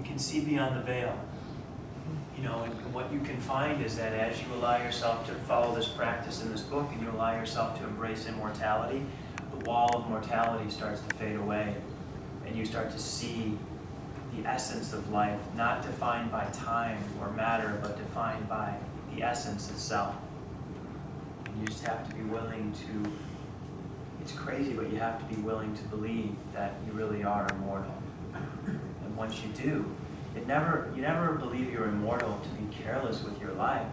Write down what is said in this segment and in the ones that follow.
can see beyond the veil. You know, and what you can find is that as you allow yourself to follow this practice in this book and you allow yourself to embrace immortality, the wall of mortality starts to fade away and you start to see the essence of life, not defined by time or matter, but defined by the essence itself. And you just have to be willing to, it's crazy, but you have to be willing to believe that you really are immortal. And once you do, you never believe you're immortal to be careless with your life.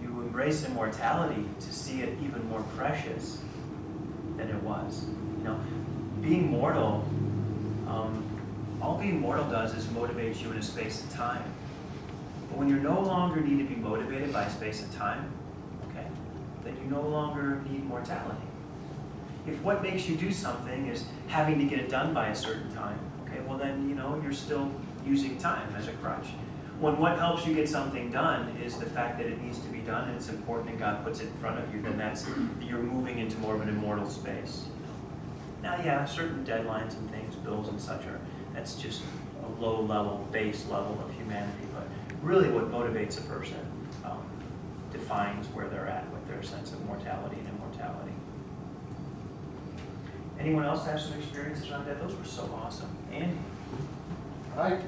You embrace immortality to see it even more precious than it was. You know, being mortal, all being mortal does is motivate you in a space and time. But when you no longer need to be motivated by space and time, okay, then you no longer need mortality. If what makes you do something is having to get it done by a certain time, okay, well then, you know, you're still using time as a crutch. When what helps you get something done is the fact that it needs to be done and it's important and God puts it in front of you, then you're moving into more of an immortal space. Now, yeah, certain deadlines and things, bills and such that's just a low level, base level of humanity, but really what motivates a person defines where they're at with their sense of mortality and immortality. Anyone else have some experiences on that? Those were so awesome. Andy? I'm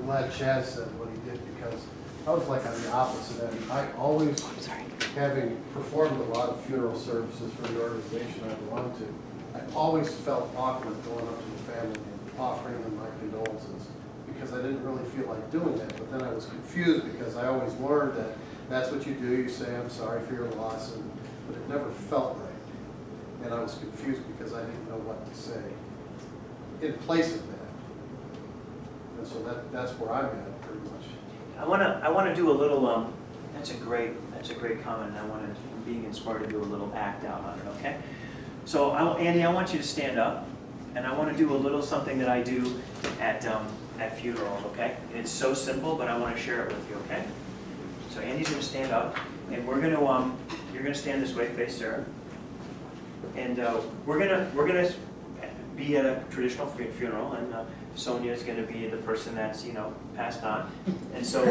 glad Chad said what he did, because I was like on the opposite end. I always, having performed a lot of funeral services for the organization I belonged to, I always felt awkward going up to the family and offering them my condolences, because I didn't really feel like doing that. But then I was confused, because I always learned that that's what you do. You say, I'm sorry for your loss, but it never felt right. And I was confused because I didn't know what to say in place of that. And so that's where I'm at pretty much. I want to do a little. That's a great comment. I want to, being inspired to do a little act out on it. Okay. So Andy, I want you to stand up, and I want to do a little something that I do at funerals. Okay. And it's so simple, but I want to share it with you. Okay. So Andy's going to stand up, and we're going to you're going to stand this way, face Sarah, and we're gonna be at a traditional funeral, and Sonia is going to be the person that's, you know, passed on, and so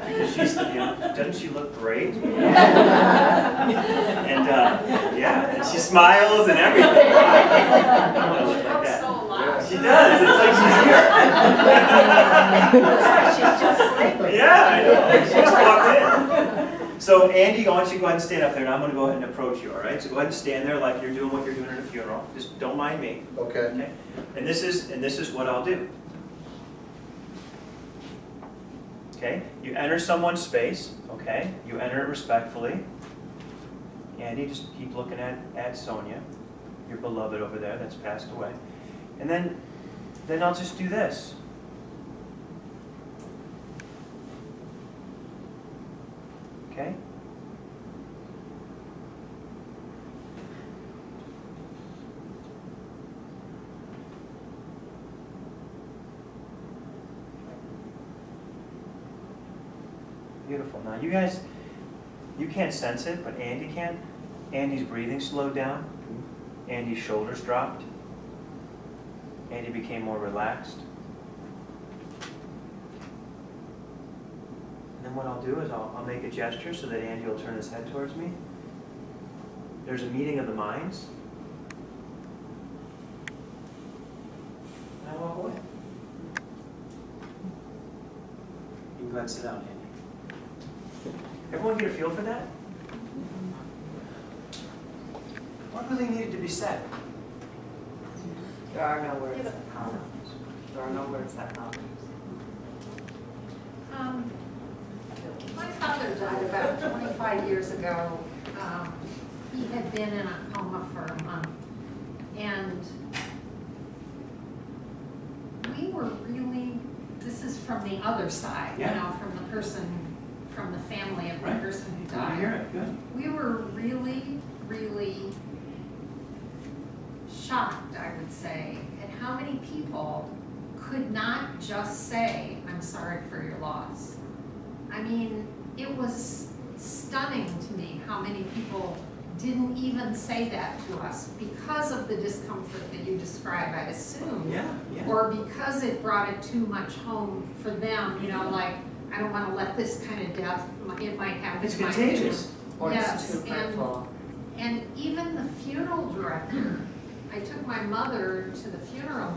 because she's, you know, doesn't she look great? And yeah, and she smiles and everything. I want to look like that. She does. It's like she's here. She's just sleeping. Yeah, I know. She just walked in. So Andy, I want you to go ahead and stand up there, and I'm going to go ahead and approach you, all right? So go ahead and stand there like you're doing what you're doing at a funeral. Just don't mind me. Okay. Okay? And this is what I'll do. Okay? You enter someone's space, okay? You enter it respectfully. Andy, just keep looking at Sonia, your beloved over there that's passed away. And then I'll just do this. Okay? Beautiful. Now you guys, you can't sense it, but Andy can. Andy's breathing slowed down. Andy's shoulders dropped. Andy became more relaxed. And then what I'll do is I'll make a gesture so that Andy will turn his head towards me. There's a meeting of the minds. And I walk away. You can go ahead and sit down, Andy. Everyone get a feel for that? What really needed to be said? There are no words that come. There are no words that come. My father died about 25 years ago. He had been in a coma for a month. And we were really, this is from the other side, Yeah. you know, from the person, from the family of the Right. person who Good to hear died. it. Good. We were really, really shocked, I would say, at how many people could not just say, I'm sorry for your loss. I mean, it was stunning to me how many people didn't even say that to us because of the discomfort that you describe, I'd assume. Yeah, yeah. Or because it brought it too much home for them, you know, like, I don't want to let this kind of death, it might happen It's to my contagious. Or it's Yes, too and- hurtful. And even the funeral director, I took my mother to the funeral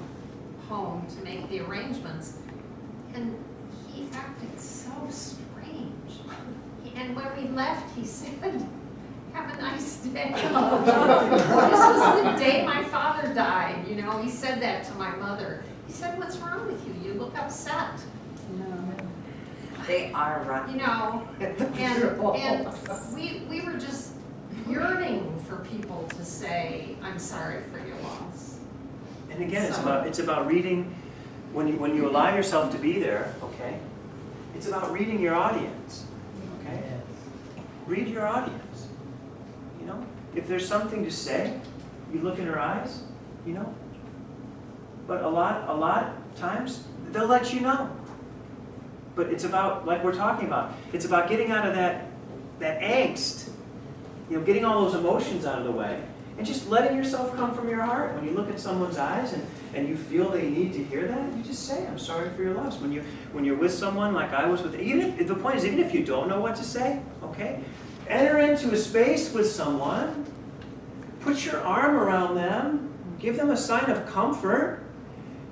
home to make the arrangements, and he acted so strange. And when we left, he said, "Have a nice day." This was the day my father died, you know, he said that to my mother. He said, "What's wrong with you? You look upset." They are right. You know, At the and funeral. we were just yearning for people to say, "I'm sorry for your loss." And again, So- it's about reading, when you allow yourself to be there, okay? It's about reading your audience, okay? Read your audience, you know? If there's something to say, you look in her eyes, you know? But a lot times, they'll let you know. But it's about, like we're talking about, it's about getting out of that angst, you know, getting all those emotions out of the way, and just letting yourself come from your heart. When you look at someone's eyes and you feel they need to hear that, you just say, "I'm sorry for your loss." When you're with someone like I was with, the point is, even if you don't know what to say, okay, enter into a space with someone, put your arm around them, give them a sign of comfort,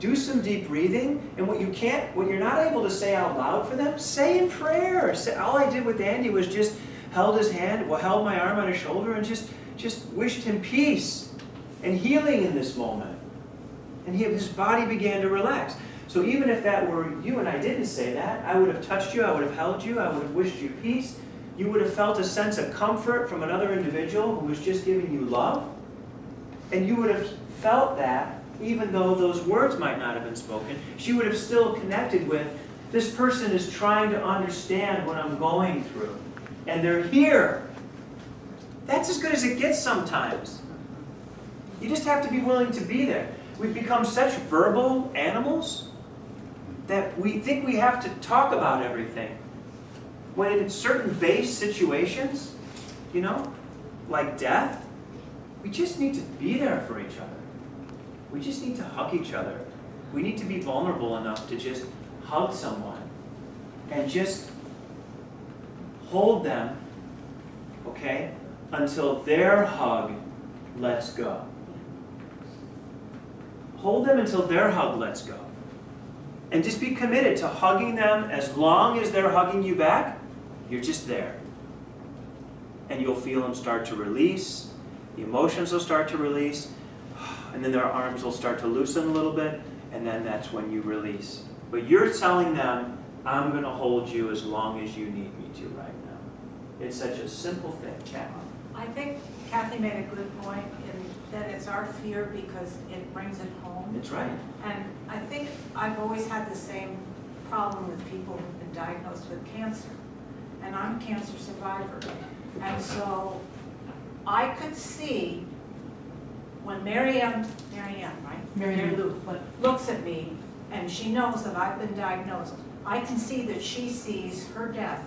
do some deep breathing, and what you're not able to say out loud for them, say in prayer. All I did with Andy was just held his hand, held my arm on his shoulder, and just wished him peace and healing in this moment. And his body began to relax. So even if that were you and I didn't say that, I would have touched you, I would have held you, I would have wished you peace. You would have felt a sense of comfort from another individual who was just giving you love. And you would have felt that even though those words might not have been spoken. She would have still connected with, this person is trying to understand what I'm going through. And they're here. That's as good as it gets sometimes. You just have to be willing to be there. We've become such verbal animals that we think we have to talk about everything. When in certain base situations, you know, like death, we just need to be there for each other. We just need to hug each other. We need to be vulnerable enough to just hug someone and just hold them, okay, until their hug lets go. Hold them until their hug lets go. And just be committed to hugging them as long as they're hugging you back. You're just there. And you'll feel them start to release. The emotions will start to release. And then their arms will start to loosen a little bit. And then that's when you release. But you're telling them, "I'm going to hold you as long as you need me to right now." It's such a simple thing, Kathy. I think Kathy made a good point in that it's our fear because it brings it home. That's right. And I think I've always had the same problem with people who've been diagnosed with cancer. And I'm a cancer survivor. And so I could see when Mary Ann, right? Mary Lou looks at me and she knows that I've been diagnosed. I can see that she sees her death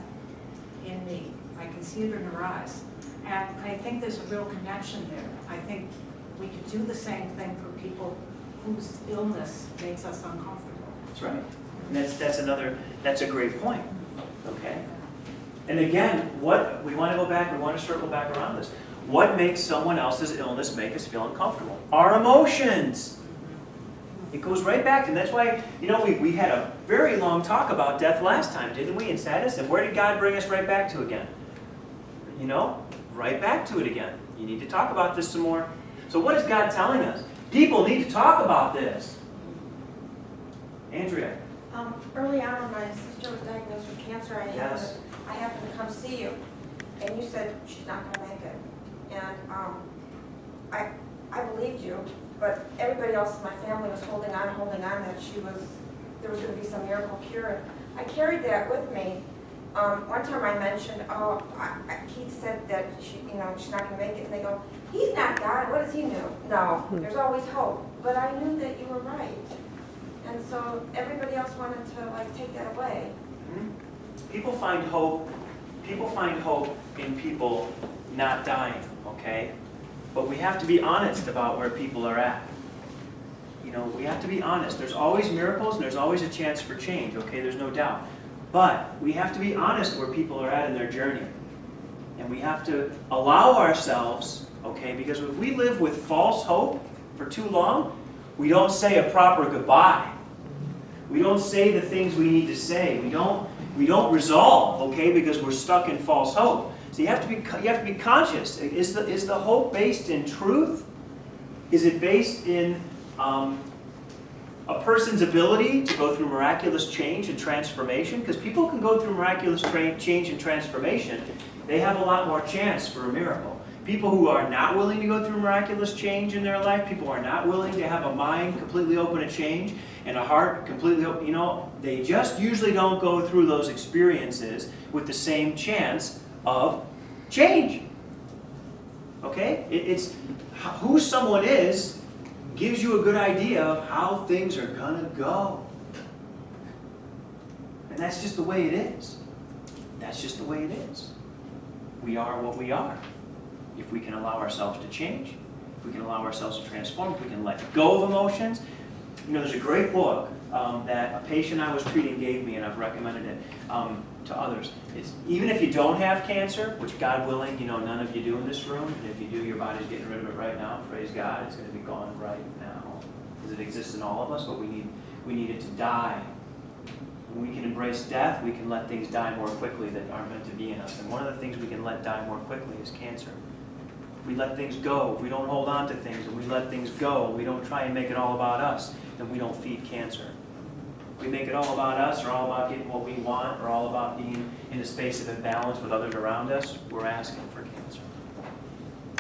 in me. I can see it in her eyes. And I think there's a real connection there. I think we could do the same thing for people whose illness makes us uncomfortable. That's right. And that's a great point. Okay? And again, we want to circle back around this. What makes someone else's illness make us feel uncomfortable? Our emotions. It goes right back to, and that's why, you know, we had a very long talk about death last time, didn't we, in sadness? And where did God bring us right back to again? You know, right back to it again. You need to talk about this some more. So what is God telling us? People need to talk about this. Andrea. Early on when my sister was diagnosed with cancer, Yes. I happened to come see you, and you said she's not going to make it. And I believed you, but everybody else in my family was holding on that there was going to be some miracle cure. I carried that with me. One time I mentioned, Keith said that she's not going to make it, and they go, "He's not God. What does he know?" No, there's always hope. But I knew that you were right, and so everybody else wanted to take that away. People find hope in people not dying, okay? But we have to be honest about where people are at. You know, we have to be honest. There's always miracles and there's always a chance for change, okay? There's no doubt. But we have to be honest where people are at in their journey. And we have to allow ourselves, okay? Because if we live with false hope for too long, we don't say a proper goodbye. We don't say the things we need to say. We don't resolve, okay? Because we're stuck in false hope. So you have to be conscious. Is the hope based in truth? Is it based in a person's ability to go through miraculous change and transformation? Because people can go through miraculous change and transformation. They have a lot more chance for a miracle. People who are not willing to go through miraculous change in their life, people who are not willing to have a mind completely open to change and a heart completely open, you know, they just usually don't go through those experiences with the same chance of change. Okay? It's who someone is gives you a good idea of how things are gonna go. And that's just the way it is. That's just the way it is. We are what we are. If we can allow ourselves to change, if we can allow ourselves to transform, if we can let go of emotions. You know, there's a great book that a patient I was treating gave me, and I've recommended it to others. It's, even if you don't have cancer, which God willing, you know, none of you do in this room, and if you do, your body's getting rid of it right now, praise God, it's going to be gone right now. Because it exists in all of us, but we need it to die. When we can embrace death, we can let things die more quickly that aren't meant to be in us. And one of the things we can let die more quickly is cancer. If we let things go, if we don't hold on to things, and we let things go, we don't try and make it all about us, then we don't feed cancer. If we make it all about us, or all about getting what we want, or all about being in a space of imbalance with others around us, we're asking for cancer.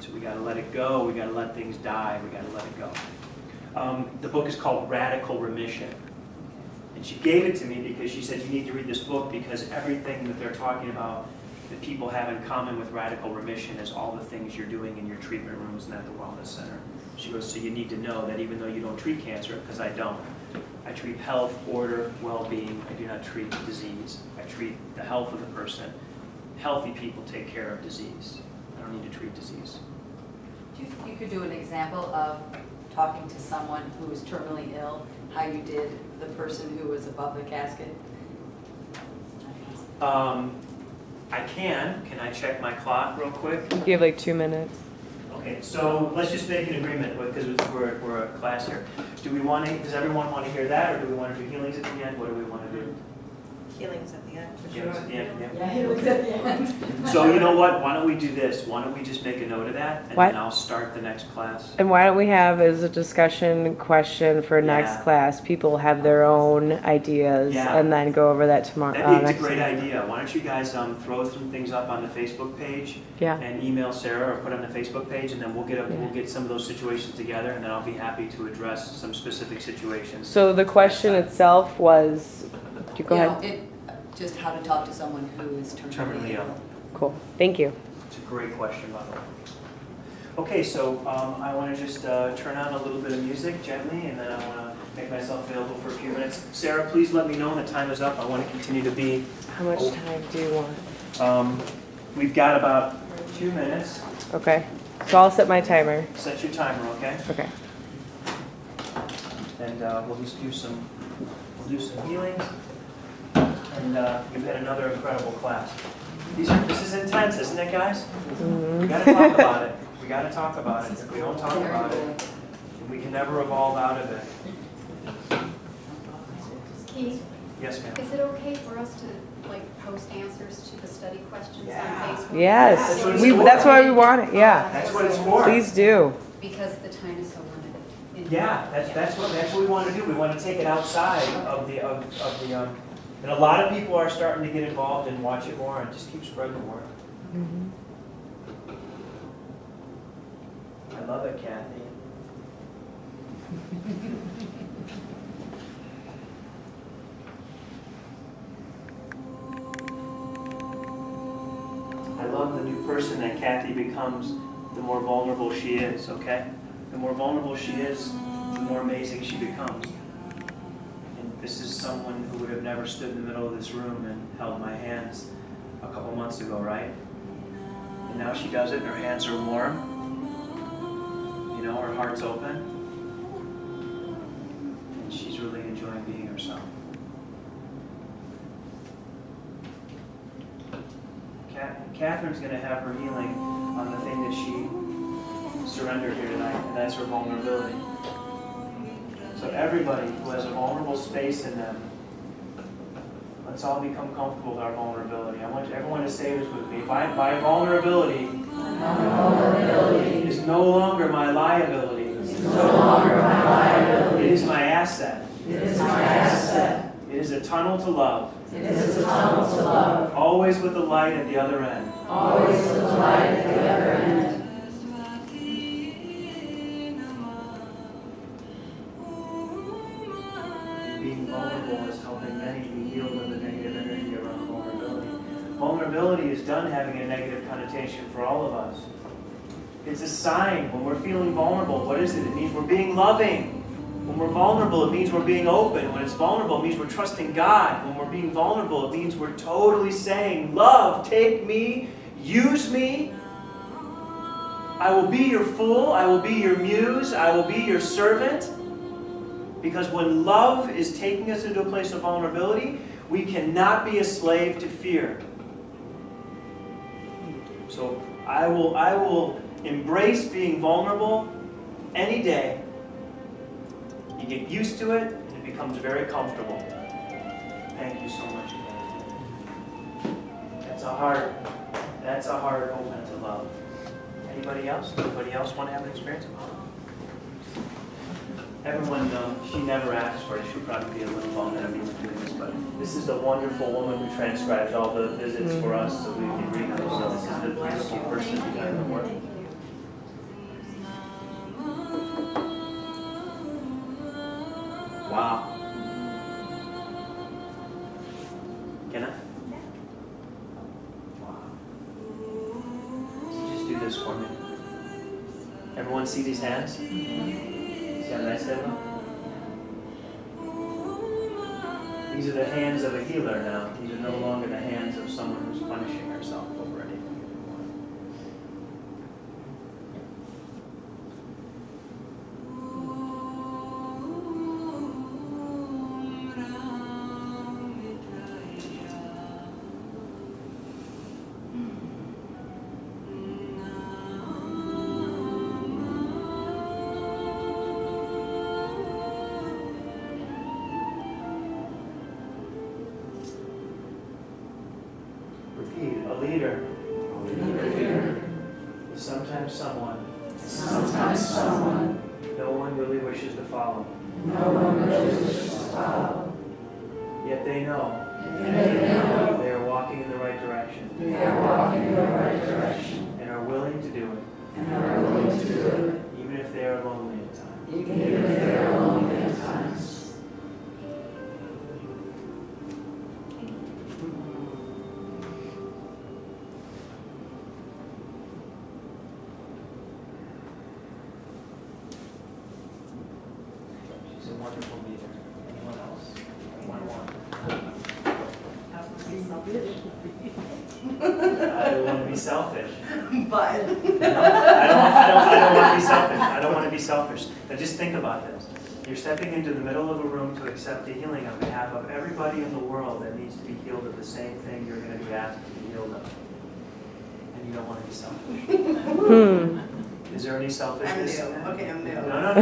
So we got to let it go. We got to let things die. We got to let it go. The book is called Radical Remission. And she gave it to me because she said, you need to read this book because everything that they're talking about that people have in common with radical remission is all the things you're doing in your treatment rooms and at the wellness center. She goes, so you need to know that even though you don't treat cancer, because I don't, I treat health, order, well-being. I do not treat disease. I treat the health of the person. Healthy people take care of disease. I don't need to treat disease. Do you think you could do an example of talking to someone who is terminally ill, how you did the person who was above the casket? I can. Can I check my clock real quick? You have like 2 minutes. Okay, so let's just make an agreement because we're a class here. Do we want to? Does everyone want to hear that, or do we want to do healings at the end? What do we want to do? Healings at the end. Healings at the end. Yeah. Yeah, he looks at the end. So you know what? Why don't we do this? Why don't we just make a note of that, and What? then I'll start the next class. And why don't we have as a discussion question for Yeah. next class? People have their own ideas Yeah. and then go over that tomorrow. That'd be a next great time. idea. Why don't you guys throw some things up on the Facebook page Yeah. and email Sarah or put it on the Facebook page, and then we'll get some of those situations together, and then I'll be happy to address some specific situations. So the question itself was, you go ahead. Just how to talk to someone who is terminally ill. Cool. Thank you. It's a great question, by the way. Okay, so I want to just turn on a little bit of music gently, and then I want to make myself available for a few minutes. Sarah, please let me know when the time is up. I want to continue to be. How much time do you want? We've got about 2 minutes. Okay. So I'll set my timer. Set your timer, okay? Okay. And we'll just do some healings. And you've had another incredible class. This is intense, isn't it, guys? We got to talk about it. We got to talk about it. If we don't talk about it, we can never evolve out of it. Keith, Yes, ma'am. is it okay for us to post answers to the study questions on Facebook? Yes. That's what it's for. That's why we want it. Yeah. That's what it's for. Please do. Because the time is so limited. Yeah, that's what we want to do. We want to take it outside of the and a lot of people are starting to get involved and watch it more and just keep spreading the word. I love it, Kathy. I love the new person that Kathy becomes, the more vulnerable she is, okay? The more vulnerable she is, the more amazing she becomes. And this is someone who would have never stood in the middle of this room and held my hands a couple months ago, right? And now she does it and her hands are warm. You know, her heart's open. And she's really enjoying being herself. Catherine's going to have her healing on the thing that she surrendered here tonight, and that's her vulnerability. So everybody who has a vulnerable space in them, let's all become comfortable with our vulnerability. I want everyone to say this with me. My vulnerability is no longer my liability. It is my asset. It is a tunnel to love. Always with the light at the other end. Being vulnerable is helping many be healed of the negative energy around vulnerability. Vulnerability is done having a negative connotation for all of us. It's a sign when we're feeling vulnerable. What is it? It means we're being loving. When we're vulnerable, it means we're being open. When it's vulnerable, it means we're trusting God. When we're being vulnerable, it means we're totally saying, love, take me, use me. I will be your fool. I will be your muse. I will be your servant. Because when love is taking us into a place of vulnerability, we cannot be a slave to fear. So I will embrace being vulnerable any day. You get used to it, and it becomes very comfortable. Thank you so much. That's a heart open to love. Anybody else? Anybody else want to have an experience? Everyone, she never asked for it. She'll probably be a little bummed that I'm even doing this, but this is the wonderful woman who transcribes all the visits for us so we can read them. So this is the beautiful person behind the work. Wow. Can I? Wow. So just do this for me. Everyone see these hands? See how nice they look? These are the hands of a healer now. These are no longer the hands of someone who's punishing herself over anything. Repeat, a leader is sometimes someone no one really wishes to follow. Yet they know they are walking in the right direction and are willing to do it, even if they are lonely at times. She's a wonderful leader. Anyone else? Anyone want? I don't want to be selfish. But. I don't want to be selfish. I don't want to be selfish. Now just think about this. You're stepping into the middle of a room to accept the healing on behalf of everybody in the world that needs to be healed of the same thing you're going to be asked to be healed of. And you don't want to be selfish. Is there any selfishness? I'm new. Okay, I'm new. No.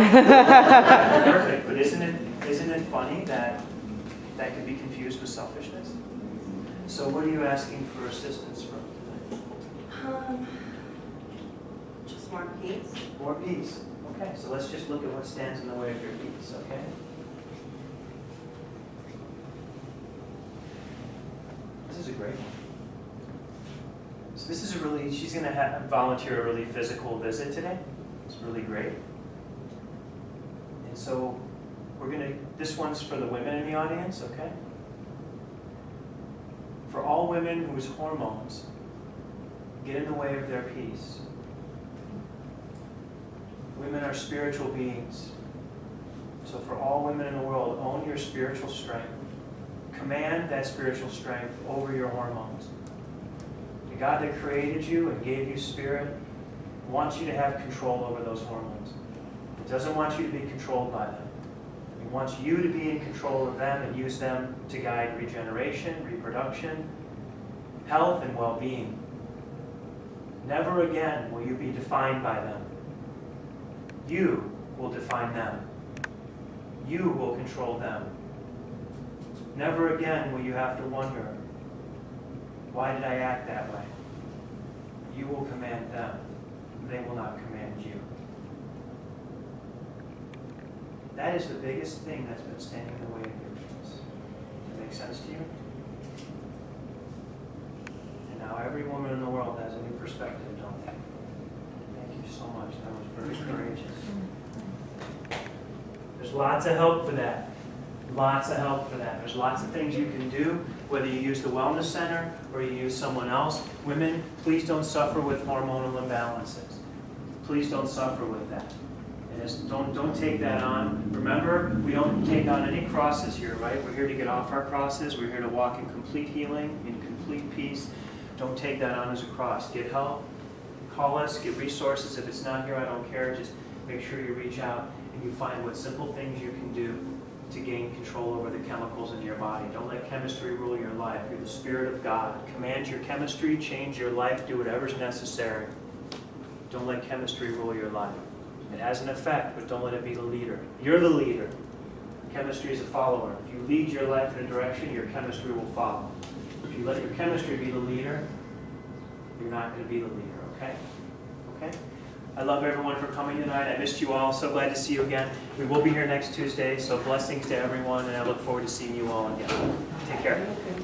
Perfect. But isn't it funny that could be confused with selfishness? So what are you asking for assistance from tonight? Just more peace. More peace. Okay, so let's just look at what stands in the way of your peace, okay? This is a great one. So this is she's going to volunteer a really physical visit today. It's really great. And so this one's for the women in the audience, okay? For all women whose hormones get in the way of their peace. Women are spiritual beings. So for all women in the world, own your spiritual strength. Command that spiritual strength over your hormones. God that created you and gave you spirit wants you to have control over those hormones. He doesn't want you to be controlled by them. He wants you to be in control of them and use them to guide regeneration, reproduction, health, and well-being. Never again will you be defined by them. You will define them. You will control them. Never again will you have to wonder, why did I act that way? You will command them. They will not command you. That is the biggest thing that's been standing in the way of your dreams. Does that make sense to you? And now every woman in the world has a new perspective, don't they? Thank you so much. That was very courageous. There's lots of help for that. Lots of help for that. There's lots of things you can do, whether you use the Wellness Center or you use someone else. Women, please don't suffer with hormonal imbalances. Please don't suffer with that. And don't take that on. Remember, we don't take on any crosses here, right? We're here to get off our crosses. We're here to walk in complete healing, in complete peace. Don't take that on as a cross. Get help. Call us. Get resources. If it's not here, I don't care. Just make sure you reach out and you find what simple things you can do to gain control over the chemicals in your body. Don't let chemistry rule your life. You're the Spirit of God. Command your chemistry, change your life, do whatever's necessary. Don't let chemistry rule your life. It has an effect, but don't let it be the leader. You're the leader. Chemistry is a follower. If you lead your life in a direction, your chemistry will follow. If you let your chemistry be the leader, you're not going to be the leader, okay? Okay? I love everyone for coming tonight. I missed you all. So glad to see you again. We will be here next Tuesday, so blessings to everyone, and I look forward to seeing you all again. Take care.